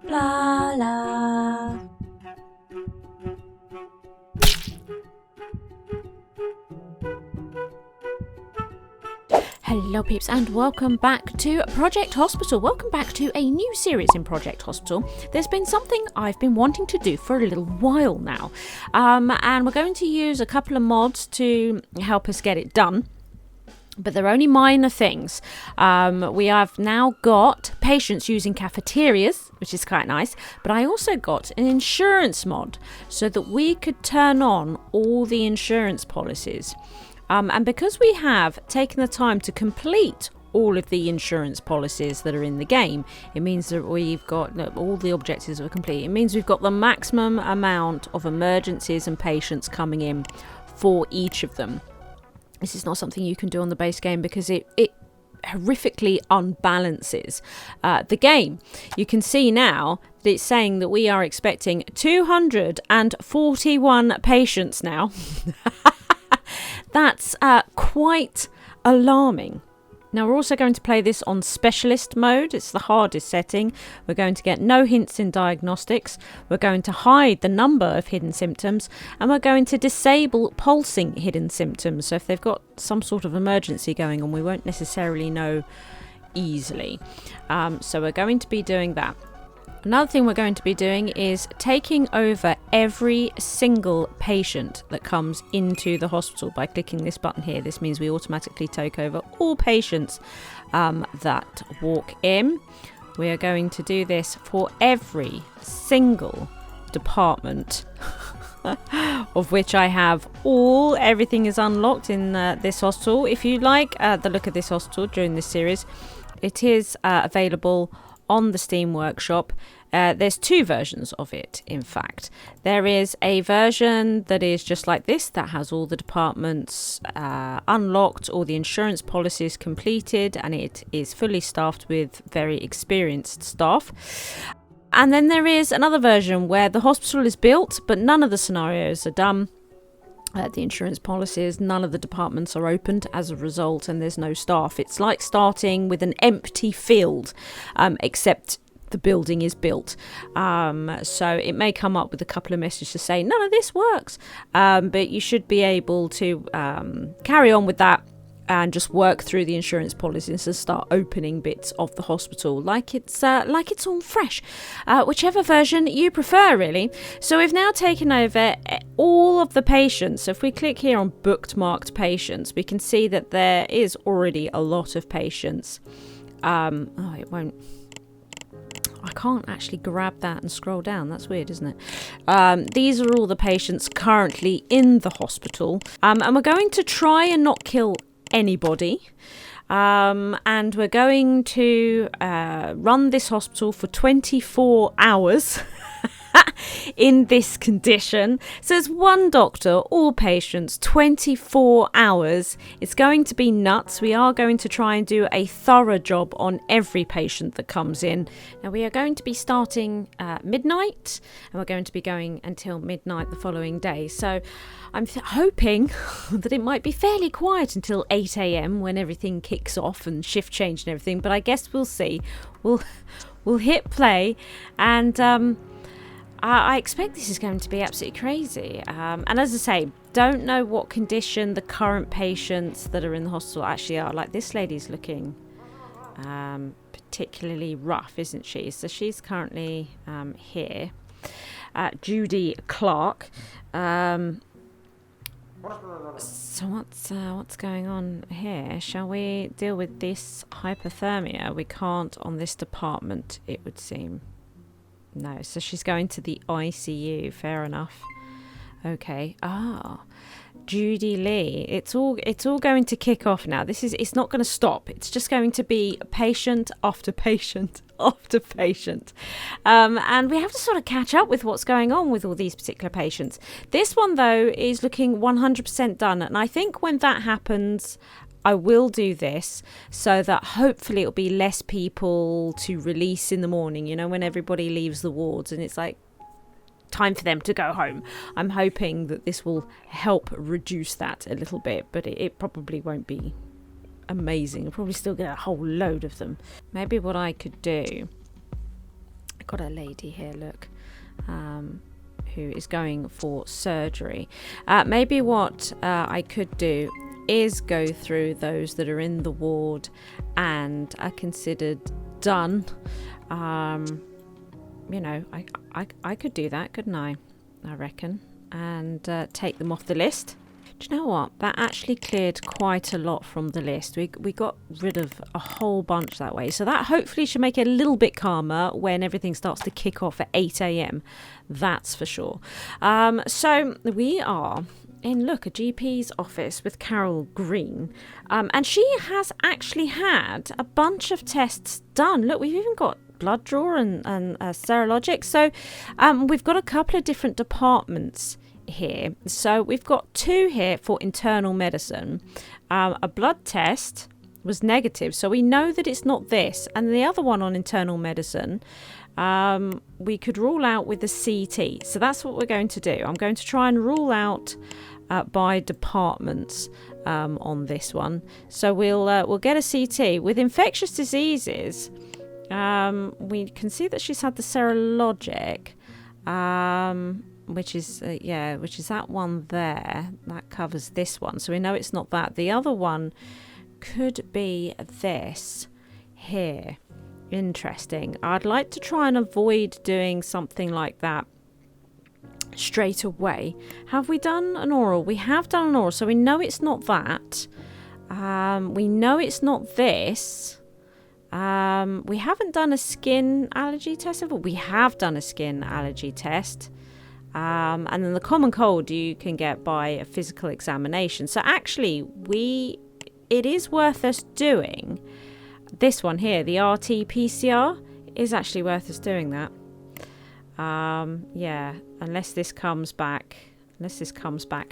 Blarla. Hello peeps and welcome back to Project Hospital. Welcome back to a new series in Project Hospital. There's been something I've been wanting to do for a little while now. And we're going to use a couple of mods to help us get it done. But they're only minor things. We have now got patients using cafeterias, which is quite nice. But I also got an insurance mod so that we could turn on all the insurance policies. And because we have taken the time to complete all of the insurance policies that are in the game, it means that we've got all the objectives are complete. It means we've got the maximum amount of emergencies and patients coming in for each of them. This is not something you can do on the base game because it horrifically unbalances the game. You can see now that it's saying that we are expecting 241 patients now. That's quite alarming. Now we're also going to play this on specialist mode. It's the hardest setting. We're going to get no hints in diagnostics. We're going to hide the number of hidden symptoms, and we're going to disable pulsing hidden symptoms. So if they've got some sort of emergency going on, we won't necessarily know easily. So we're going to be doing that. Another thing we're going to be doing is taking over every single patient that comes into the hospital by clicking this button here. This means we automatically take over all patients that walk in. We are going to do this for every single department of which I have everything is unlocked in this hospital. If you like the look of this hospital during this series, it is available on the Steam Workshop. There's two versions of it, in fact. There is a version that is just like this, that has all the departments unlocked, all the insurance policies completed, and it is fully staffed with very experienced staff. And then there is another version where the hospital is built, but none of the scenarios are done. The insurance policies, none of the departments are opened as a result, and there's no staff. It's like starting with an empty field, except the building is built. So it may come up with a couple of messages to say none of this works, but you should be able to carry on with that and just work through the insurance policies and start opening bits of the hospital like it's all fresh, whichever version you prefer, really. So we've now taken over all of the patients. So if we click here on booked marked patients, we can see that there is already a lot of patients. It won't. I can't actually grab that and scroll down. That's weird, isn't it? These are all the patients currently in the hospital, and we're going to try and not kill anybody, and we're going to run this hospital for 24 hours in this condition. So it's one doctor, all patients, 24 hours. It's going to be nuts. We are going to try and do a thorough job on every patient that comes in. Now we are going to be starting midnight, and we're going to be going until midnight the following day. So I'm hoping that it might be fairly quiet until 8 a.m. when everything kicks off and shift change and everything. But I guess we'll see. We'll hit play, and I expect this is going to be absolutely crazy. And as I say, don't know what condition the current patients that are in the hospital actually are. Like, this lady's looking particularly rough, isn't she? So she's currently here. Judy Clark. So what's going on here? Shall we deal with this hypothermia? We can't on this department, it would seem. No, so she's going to the ICU. Fair enough. Okay. Judy Lee. It's all going to kick off now. It's not going to stop. It's just going to be patient after patient after patient. And we have to sort of catch up with what's going on with all these particular patients. This one, though, is looking 100% done. And I think when that happens, I will do this so that hopefully it'll be less people to release in the morning, when everybody leaves the wards and it's like time for them to go home. I'm hoping that this will help reduce that a little bit, but it probably won't be amazing. I'll probably still get a whole load of them. Maybe what I could do got a lady here, look, who is going for surgery. Maybe what I could do is go through those that are in the ward and are considered done. You know, I could do that, couldn't I reckon, and take them off the list. Do you know what? That actually cleared quite a lot from the list. We got rid of a whole bunch that way. So that hopefully should make it a little bit calmer when everything starts to kick off at 8 a.m. That's for sure. So we are in, look, a GP's office with Carol Green. And she has actually had a bunch of tests done. Look, we've even got blood draw and serologic. So we've got a couple of different departments here. So we've got 2 here for internal medicine. A blood test was negative, so we know that it's not this. And the other one on internal medicine, we could rule out with the CT. So that's what we're going to do. I'm going to try and rule out by departments on this one. So we'll get a CT with infectious diseases. We can see that she's had the serologic, which is that one there. That covers this one, so we know it's not that. The other one could be this here. Interesting. I'd like to try and avoid doing something like that straight away. Have we done an oral? We have done an oral, so we know it's not that. We know it's not this. We haven't done a skin allergy test, but we have done a skin allergy test. And then the common cold you can get by a physical examination. So actually, it is worth us doing this one here. The RT-PCR is actually worth us doing that. Yeah, unless this comes back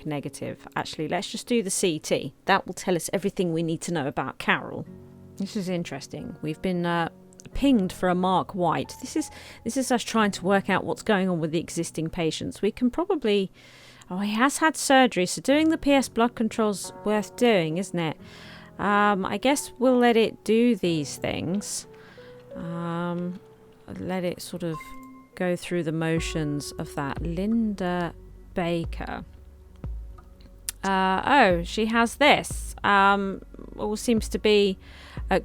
negative. Actually, let's just do the CT. That will tell us everything we need to know about Carol. This is interesting. We've been pinged for a Mark White. This is us trying to work out what's going on with the existing patients. We can probably... Oh, he has had surgery, so doing the PS blood control's worth doing, isn't it? I guess we'll let it do these things. Let it sort of go through the motions of that. Linda Baker. Oh, she has this. All seems to be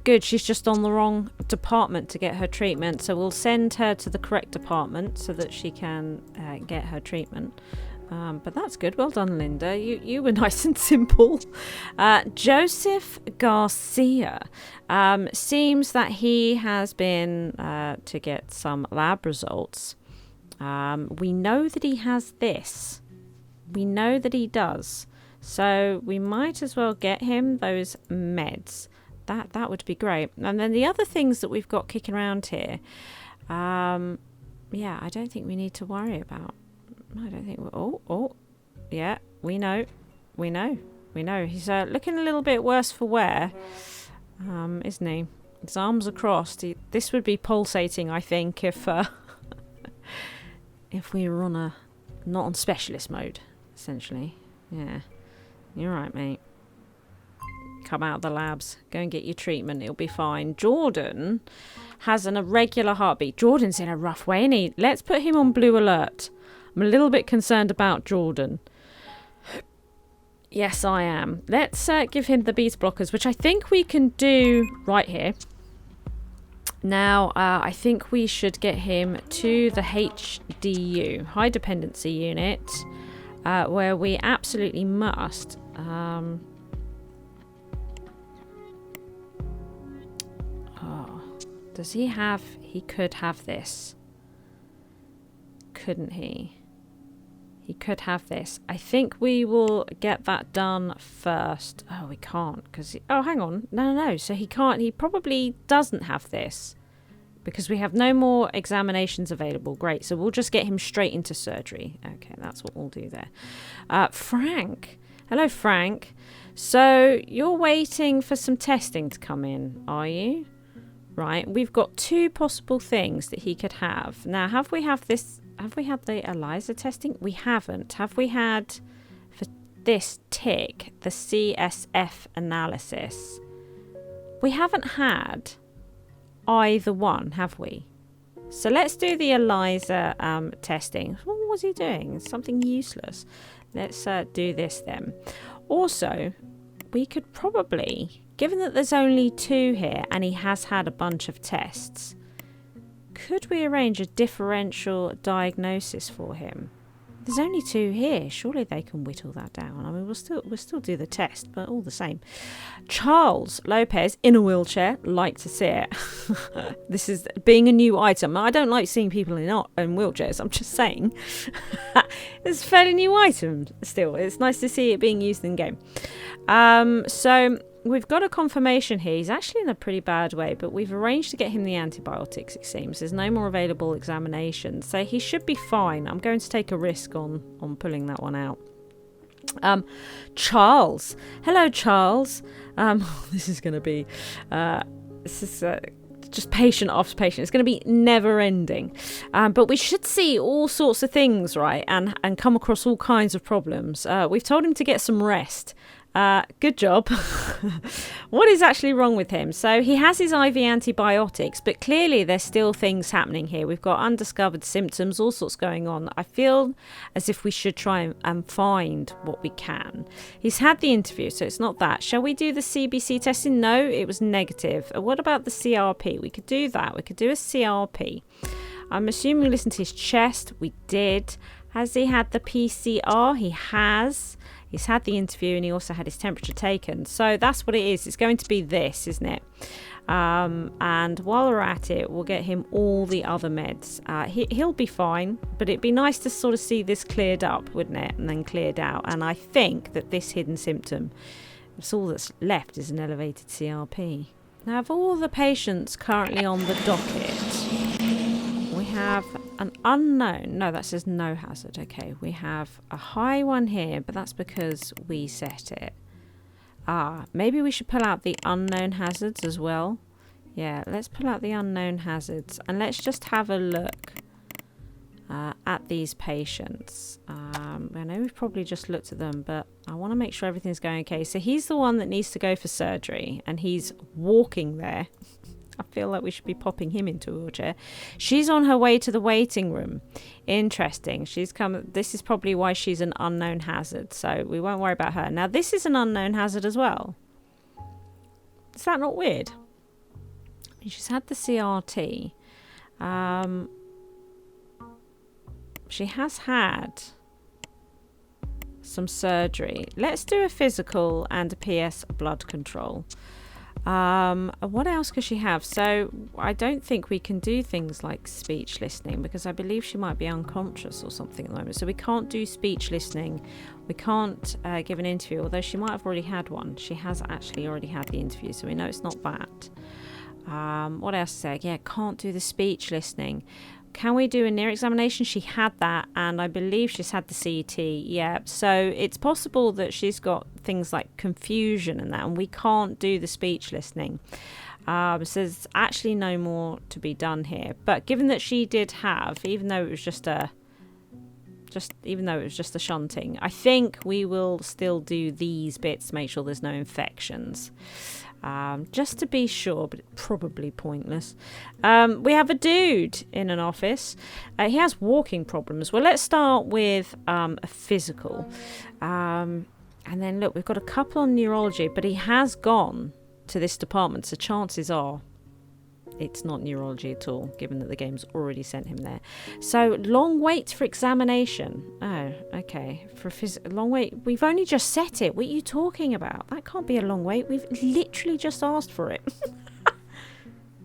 good. She's just on the wrong department to get her treatment, so we'll send her to the correct department so that she can get her treatment. But that's good. Well done, Linda. You were nice and simple. Joseph Garcia. Seems that he has been to get some lab results. We know that he has this. We know that he does. So we might as well get him those meds. That would be great. And then the other things that we've got kicking around here, yeah, I don't think we need to worry about. I don't think yeah, we know. He's looking a little bit worse for wear, isn't he? His arms are crossed. This would be pulsating, I think, if we were on not on specialist mode, essentially. Yeah, you're right, mate. Come out of the labs, go and get your treatment, it'll be fine. Jordan has an irregular heartbeat. Jordan's in a rough way, isn't he? Let's put him on blue alert. I'm a little bit concerned about Jordan. Yes, I am. Let's give him the beta blockers, which I think we can do right here. Now, I think we should get him to the HDU, High Dependency Unit, where we absolutely must... does he have... He could have this. Couldn't he? He could have this. I think we will get that done first. Oh, we can't because... Oh, hang on. No. So he can't... He probably doesn't have this because we have no more examinations available. Great. So we'll just get him straight into surgery. Okay, that's what we'll do there. Frank. Hello, Frank. So you're waiting for some testing to come in, are you? Right. We've got 2 possible things that he could have. Now, have we had the ELISA testing? We haven't. Have we had, for this tick, the CSF analysis? We haven't had either one, have we? So let's do the ELISA testing. What was he doing? Something useless. Let's do this then. Also, we could probably, given that there's only 2 here and he has had a bunch of tests, could we arrange a differential diagnosis for him? There's only 2 here. Surely they can whittle that down. I mean, we'll still do the test, but all the same. Charles Lopez in a wheelchair. Like to see it. This is being a new item. I don't like seeing people in wheelchairs. I'm just saying. It's a fairly new item still. It's nice to see it being used in game. So we've got a confirmation here. He's actually in a pretty bad way, but we've arranged to get him the antibiotics, it seems. There's no more available examinations, so he should be fine. I'm going to take a risk on pulling that one out. Charles. Hello, Charles. This is going to be... just patient after patient. It's going to be never ending. But we should see all sorts of things, right? And come across all kinds of problems. We've told him to get some rest. Good job. What is actually wrong with him? So he has his IV antibiotics, but clearly there's still things happening here. We've got undiscovered symptoms, all sorts going on. I feel as if we should try and find what we can. He's had the interview, so it's not that. Shall we do the CBC testing? No, it was negative. What about the CRP? We could do that. We could do a CRP. I'm assuming we listened to his chest. We did. Has he had the PCR? He has. He's had the interview and he also had his temperature taken. So that's what it is. It's going to be this, isn't it? And while we're at it, we'll get him all the other meds. He'll be fine, but it'd be nice to sort of see this cleared up, wouldn't it? And then cleared out. And I think that this hidden symptom, it's all that's left is an elevated CRP. Now, of all the patients currently on the docket, we have an unknown. No, that says no hazard. Okay, we have a high one here, but that's because we set it. Maybe we should pull out the unknown hazards as well. Yeah, let's pull out the unknown hazards and let's just have a look at these patients. I know we've probably just looked at them, but I want to make sure everything's going okay. So he's the one that needs to go for surgery and he's walking there. I feel like we should be popping him into a wheelchair. She's on her way to the waiting room. Interesting. She's come. This is probably why she's an unknown hazard. So we won't worry about her. Now, this is an unknown hazard as well. Is that not weird? She's had the CRT. She has had some surgery. Let's do a physical and a PS blood control. What else could she have? So I don't think we can do things like speech listening because I believe she might be unconscious or something at the moment. So we can't do speech listening. We can't give an interview, although she might have already had one. She has actually already had the interview, so we know it's not that. What else to say? Yeah, can't do the speech listening. Can we do a near examination? She had that, and I believe she's had the CT. Yeah, so it's possible that she's got things like confusion and that, and we can't do the speech listening. So there's actually no more to be done here. But given that she did have, even though it was just a shunting, I think we will still do these bits to make sure there's no infections. Just to be sure, but probably pointless. We have a dude in an office. He has walking problems. Well, let's start with a physical. And then, look, we've got a couple on neurology, but he has gone to this department, so chances are it's not neurology at all, given that the game's already sent him there. So, long wait for examination. Oh, okay. For a long wait. We've only just set it. What are you talking about? That can't be a long wait. We've literally just asked for it.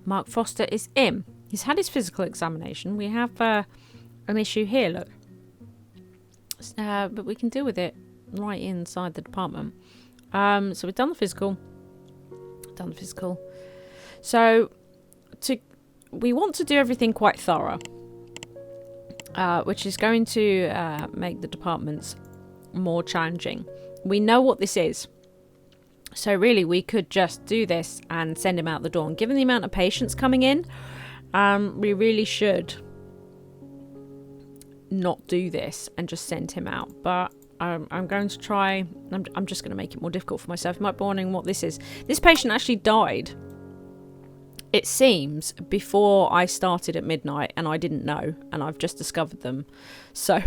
Mark Foster is in. He's had his physical examination. We have an issue here, look. But we can deal with it right inside the department. So we've done the physical. So... we want to do everything quite thorough, which is going to make the departments more challenging. We know what this is, so really we could just do this and send him out the door. And given the amount of patients coming in, we really should not do this and just send him out. But I'm going to try. I'm just going to make it more difficult for myself. You might be wondering what this is. This patient actually died It seems before I started at midnight and I didn't know, and I've just discovered them. So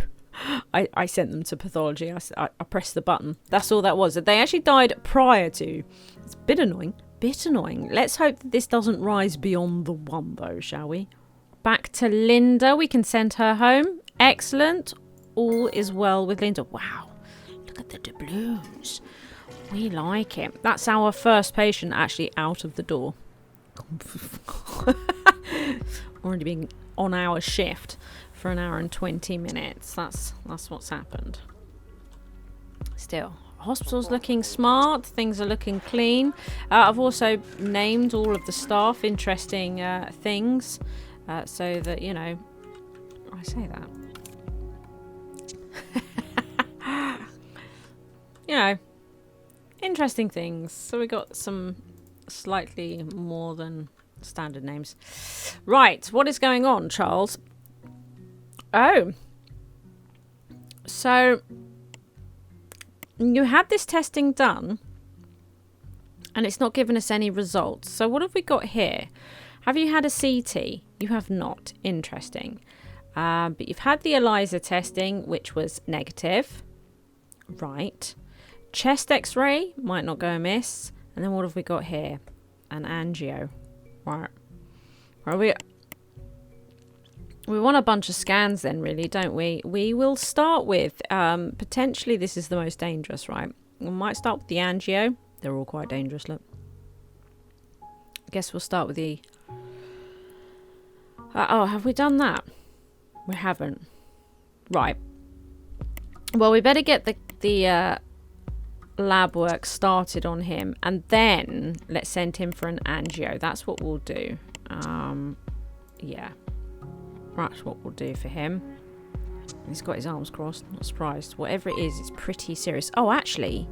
I sent them to pathology. I pressed the button. That's all that was. They actually died prior to. It's a bit annoying. Bit annoying. Let's hope that this doesn't rise beyond the 1 though, shall we? Back to Linda. We can send her home. Excellent. All is well with Linda. Wow. Look at the doubloons. We like it. That's our first patient actually out of the door. Already been on our shift for 1 hour and 20 minutes. That's what's happened. Still, hospital's looking smart. Things are looking clean. I've also named all of the staff interesting things so that, you know, I say that. You know, interesting things. So we got some slightly more than standard names. Right, what is going on, Charles? Oh, so you had this testing done and it's not given us any results. So what have we got here? Have you had a CT? You have not. Interesting. But you've had the ELISA testing, which was negative. Right. Chest x-ray might not go amiss. And then what have we got here? An angio. Right. We want a bunch of scans then, really, don't we? We will start with, potentially this is the most dangerous, right? We might start with the angio. They're all quite dangerous, look. I guess we'll start with the... oh, have we done that? We haven't. Right. Well, we better get the lab work started on him, and then let's send him for an angio. That's what we'll do. Yeah. That's what we'll do for him. He's got his arms crossed. Not surprised. Whatever it is, it's pretty serious. Oh, actually,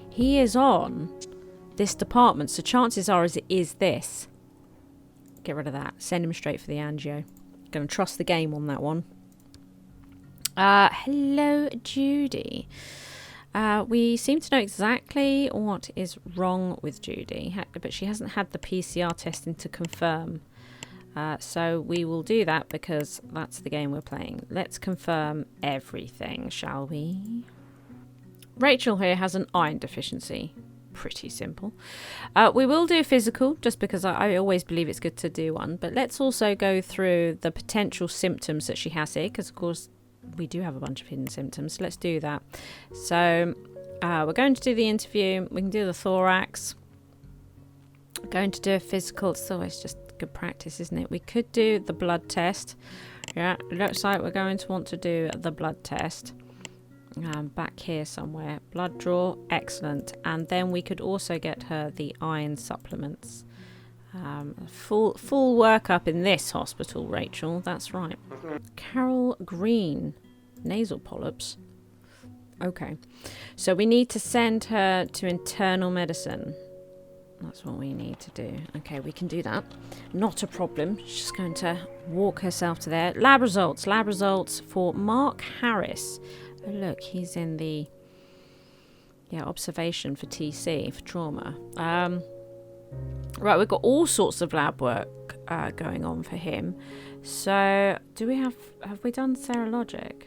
he is on this department, so chances are it is this. Get rid of that. Send him straight for the angio. Gonna trust the game on that one. Hello, Judy. We seem to know exactly what is wrong with Judy, but she hasn't had the PCR testing to confirm. So we will do that because that's the game we're playing. Let's confirm everything, shall we? Rachel here has an iron deficiency. Pretty simple. We will do a physical just because I always believe it's good to do one. But let's also go through the potential symptoms that she has here, because of course we do have a bunch of hidden symptoms. Let's do that. So we're going to do the interview. We can do the thorax. We're going to do a physical. It's always just good practice, isn't it? We could do the blood test. Yeah, it looks like we're going to want to do the blood test. Back here somewhere. Blood draw, excellent. And then we could also get her the iron supplements. Full workup in this hospital, Rachel. That's right. Carol Green, nasal polyps. Okay, so we need to send her to internal medicine. That's what we need to do. Okay, we can do that. Not a problem. She's just going to walk herself to there. Lab results for Mark Harris. Oh, look, he's in the observation for TC, for trauma. Right, we've got all sorts of lab work going on for him. So, have we done serologic?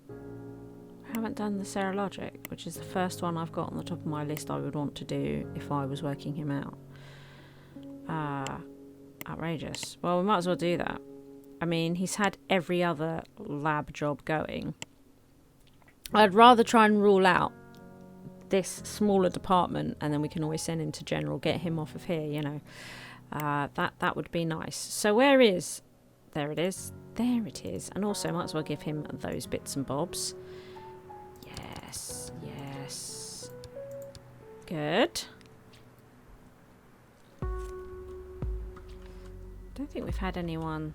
We haven't done the serologic, which is the first one I've got on the top of my list I would want to do if I was working him out. Outrageous. Well, we might as well do that. I mean, he's had every other lab job going. I'd rather try and rule out this smaller department, and then we can always send him to general, get him off of here, you know. That would be nice. So where is... There it is. There it is. And also might as well give him those bits and bobs. Yes. Good. Don't think we've had anyone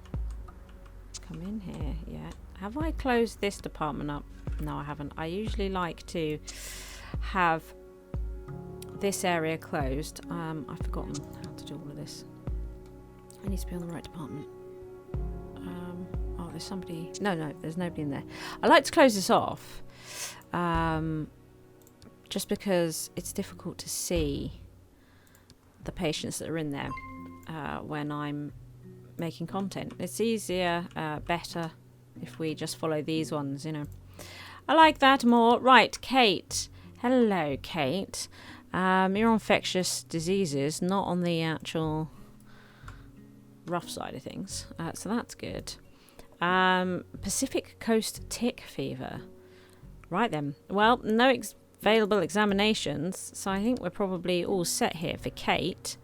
come in here yet. Have I closed this department up? No, I haven't. I usually like to have this area closed. I've forgotten how to do all of this. I need to be on the right department. Oh, there's somebody. No, there's nobody in there. I like to close this off, just because it's difficult to see the patients that are in there. when I'm making content. It's easier, better if we just follow these ones, you know. I like that more. Right, Kate. Hello, Kate. You're on infectious diseases, not on the actual rough side of things. So that's good. Pacific Coast tick fever. Right then. Well, no available examinations, so I think we're probably all set here for Kate.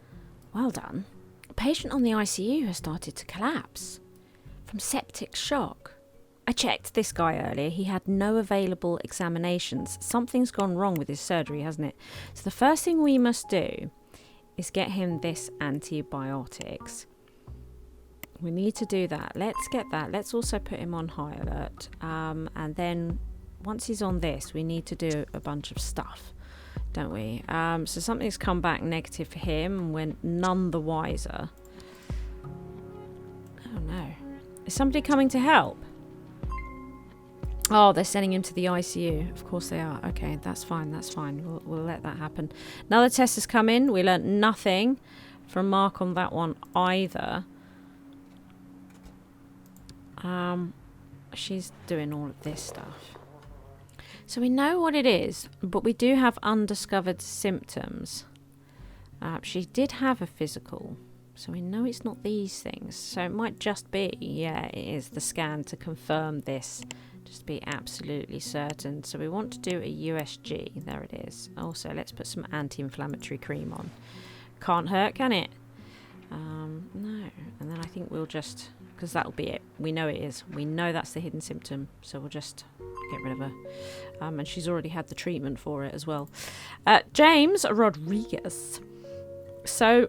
Well done. A patient on the ICU has started to collapse from septic shock. I checked this guy earlier. He had no available examinations. Something's gone wrong with his surgery, hasn't it? So the first thing we must do is get him this antibiotics. We need to do that. Let's get that. Let's also put him on high alert. And then once he's on this, we need to do a bunch of stuff, don't we? So something's come back negative for him and we're none the wiser. Oh no. Is somebody coming to help? Oh, they're sending him to the ICU. Of course they are. Okay, that's fine. That's fine. We'll let that happen. Another test has come in. We learnt nothing from Mark on that one either. She's doing all of this stuff. So we know what it is, but we do have undiscovered symptoms. She did have a physical, so we know it's not these things. So it might just be, yeah, it is the scan to confirm this. Just to be absolutely certain. So we want to do a USG. There it is. Also, let's put some anti-inflammatory cream on. Can't hurt, can it? No. And then I think we'll just, because that'll be it. We know it is. We know that's the hidden symptom. So we'll just get rid of her. And she's already had the treatment for it as well. James Rodriguez. So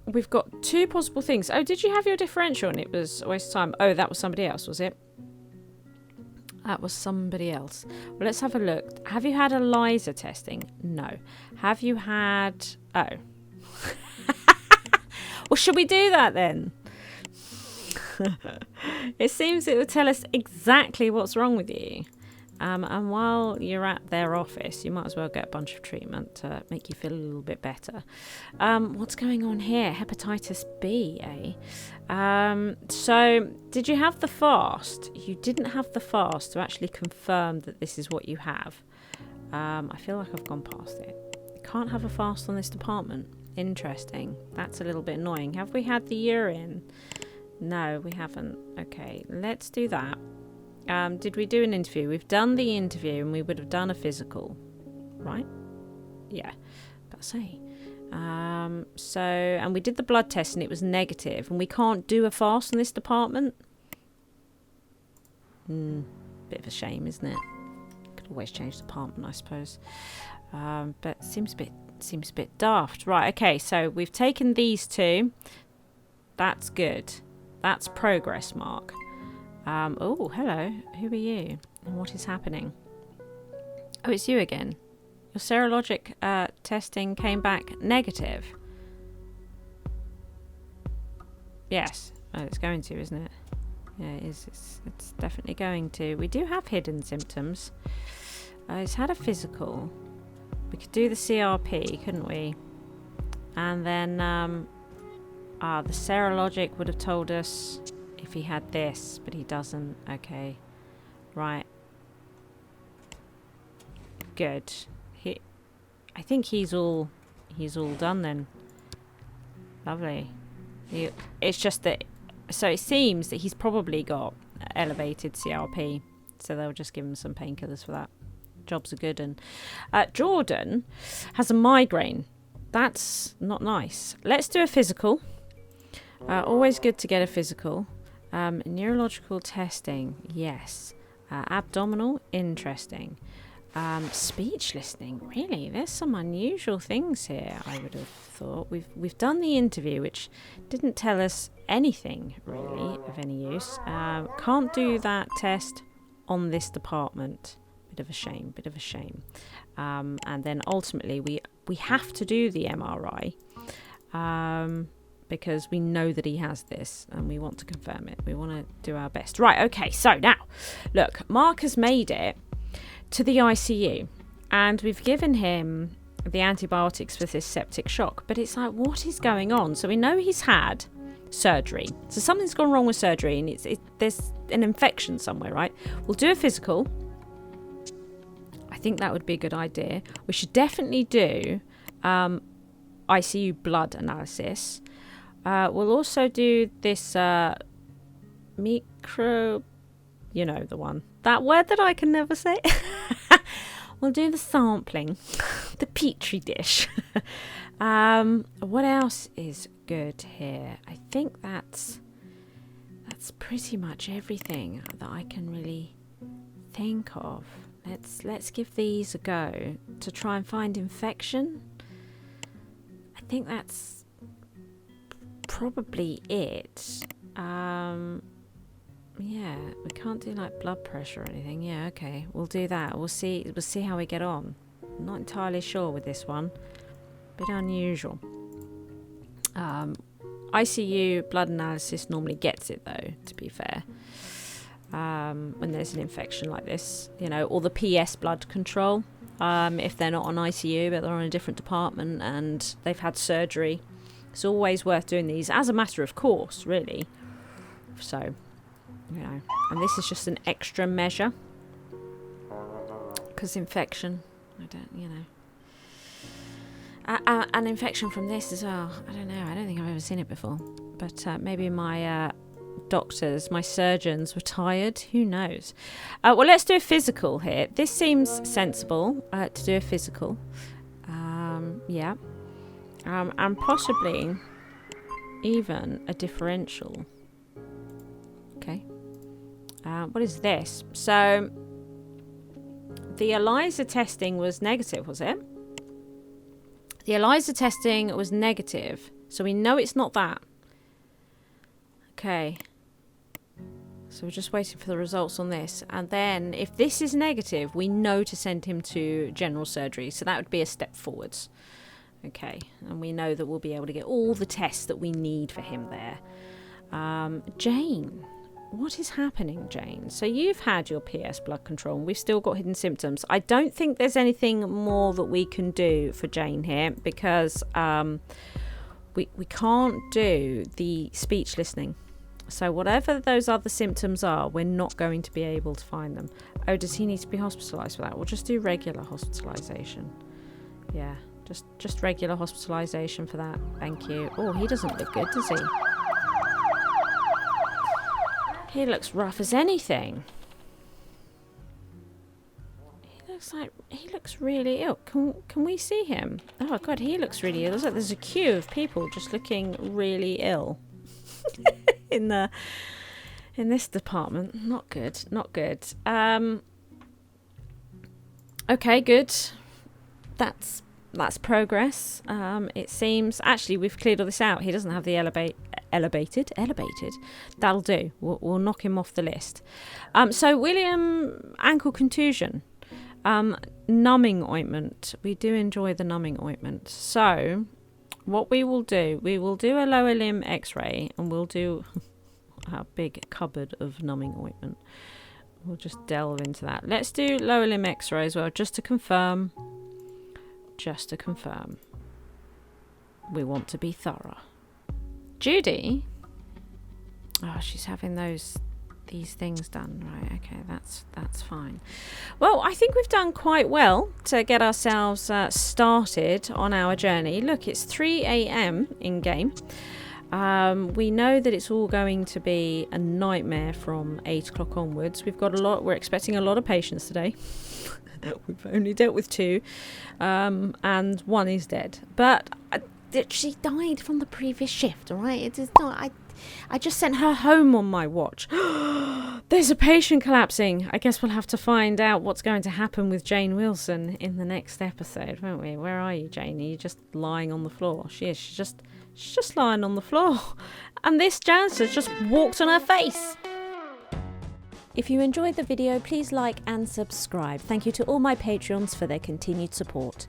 we've got two possible things. Oh, did you have your differential and it was a waste of time? Oh, that was somebody else, was it? That was somebody else. Well, let's have a look. Have you had ELISA testing? No. Have you had... Oh. Well, should we do that then? It seems it would tell us exactly what's wrong with you. And while you're at their office, you might as well get a bunch of treatment to make you feel a little bit better. What's going on here? Hepatitis B, eh? So, did you have the fast? You didn't have the fast to actually confirm that this is what you have. I feel like I've gone past it. You can't have a fast on this department. Interesting. That's a little bit annoying. Have we had the urine? No, we haven't. Okay, let's do that. Did we do an interview? We've done the interview and we would have done a physical, right? Yeah, but say. And we did the blood test and it was negative, and we can't do a fast in this department. Bit of a shame, isn't it? Could always change department, I suppose. But seems a bit daft. Right, okay, so we've taken these two. That's good. That's progress, Mark. Oh, hello. Who are you? And what is happening? Oh, it's you again. Your serologic testing came back negative. Yes. Oh, it's going to, isn't it? Yeah, it is. It's definitely going to. We do have hidden symptoms. It's had a physical. We could do the CRP, couldn't we? And then the serologic would have told us if he had this, but he doesn't. Okay. Right. Good. I think he's all done then. Lovely. It's just that, so it seems that he's probably got elevated CRP, so they'll just give him some painkillers for that. Jobs are good. And Jordan has a migraine. That's not nice. Let's do a physical. Always good to get a physical. Neurological testing, yes. Abdominal, interesting. Speech listening, really, there's some unusual things here. I would have thought we've done the interview, which didn't tell us anything really of any use. Can't do that test on this department. Bit of a shame. And then ultimately we have to do the MRI because we know that he has this and we want to confirm it. We want to do our best. Right, okay, so now look, Mark has made it to the ICU and we've given him the antibiotics for this septic shock. But it's like, what is going on? So we know he's had surgery. So something's gone wrong with surgery, and there's an infection somewhere, right? We'll do a physical. I think that would be a good idea. We should definitely do ICU blood analysis. We'll also do this micro... You know the one. That word that I can never say. We'll do the sampling. The petri dish. What else is good here? I think that's pretty much everything that I can really think of. Let's give these a go to try and find infection. I think that's probably it. Yeah, we can't do like blood pressure or anything. Yeah, okay, we'll do that. We'll see how we get on. I'm not entirely sure with this one. Bit unusual. ICU blood analysis normally gets it though, to be fair. When there's an infection like this, you know, or the PS blood control. If they're not on ICU but they're on a different department and they've had surgery, it's always worth doing these as a matter of course, really. So, you know, and this is just an extra measure because infection, I don't, you know, an infection from this as well. I don't know. I don't think I've ever seen it before, but maybe my doctors, my surgeons were tired. Who knows? Well, let's do a physical here. This seems sensible to do a physical. Yeah, and possibly even a differential. Okay. What is this? So the ELISA testing was negative, was it? The ELISA testing was negative, so we know it's not that. Okay. So we're just waiting for the results on this. And then if this is negative, we know to send him to general surgery. So that would be a step forwards. Okay. And we know that we'll be able to get all the tests that we need for him there. Jane. What is happening, Jane? So you've had your PS blood control and we've still got hidden symptoms. I don't think there's anything more that we can do for Jane here because we can't do the speech listening. So whatever those other symptoms are, we're not going to be able to find them. Oh, does he need to be hospitalised for that? We'll just do regular hospitalisation. Yeah, just regular hospitalisation for that. Thank you. Oh, he doesn't look good, does he? He looks rough as anything. He looks really ill. Can we see him? Oh god, he looks really ill. Looks like there's a queue of people just looking really ill in this department. Not good. Not good. Okay, good. That's progress. It seems actually we've cleared all this out. He doesn't have the elevated. That'll do. We'll knock him off the list. So William, ankle contusion, numbing ointment. We do enjoy the numbing ointment. So what we will do a lower limb x-ray and we'll do a big cupboard of numbing ointment. We'll just delve into that. Let's do lower limb x-ray as well, just to confirm. We want to be thorough. Judy? Oh, she's having these things done. Right, okay, that's fine. Well, I think we've done quite well to get ourselves started on our journey. Look, it's 3 a.m. in game. We know that it's all going to be a nightmare from 8 o'clock onwards. We're expecting a lot of patients today. We've only dealt with 2, and 1 is dead. But she died from the previous shift, all right? It is not. I just sent her home on my watch. There's a patient collapsing. I guess we'll have to find out what's going to happen with Jane Wilson in the next episode, won't we? Where are you, Jane? Are you just lying on the floor? She is. She's just lying on the floor. And this janitor just walked on her face. If you enjoyed the video, please like and subscribe. Thank you to all my Patreons for their continued support.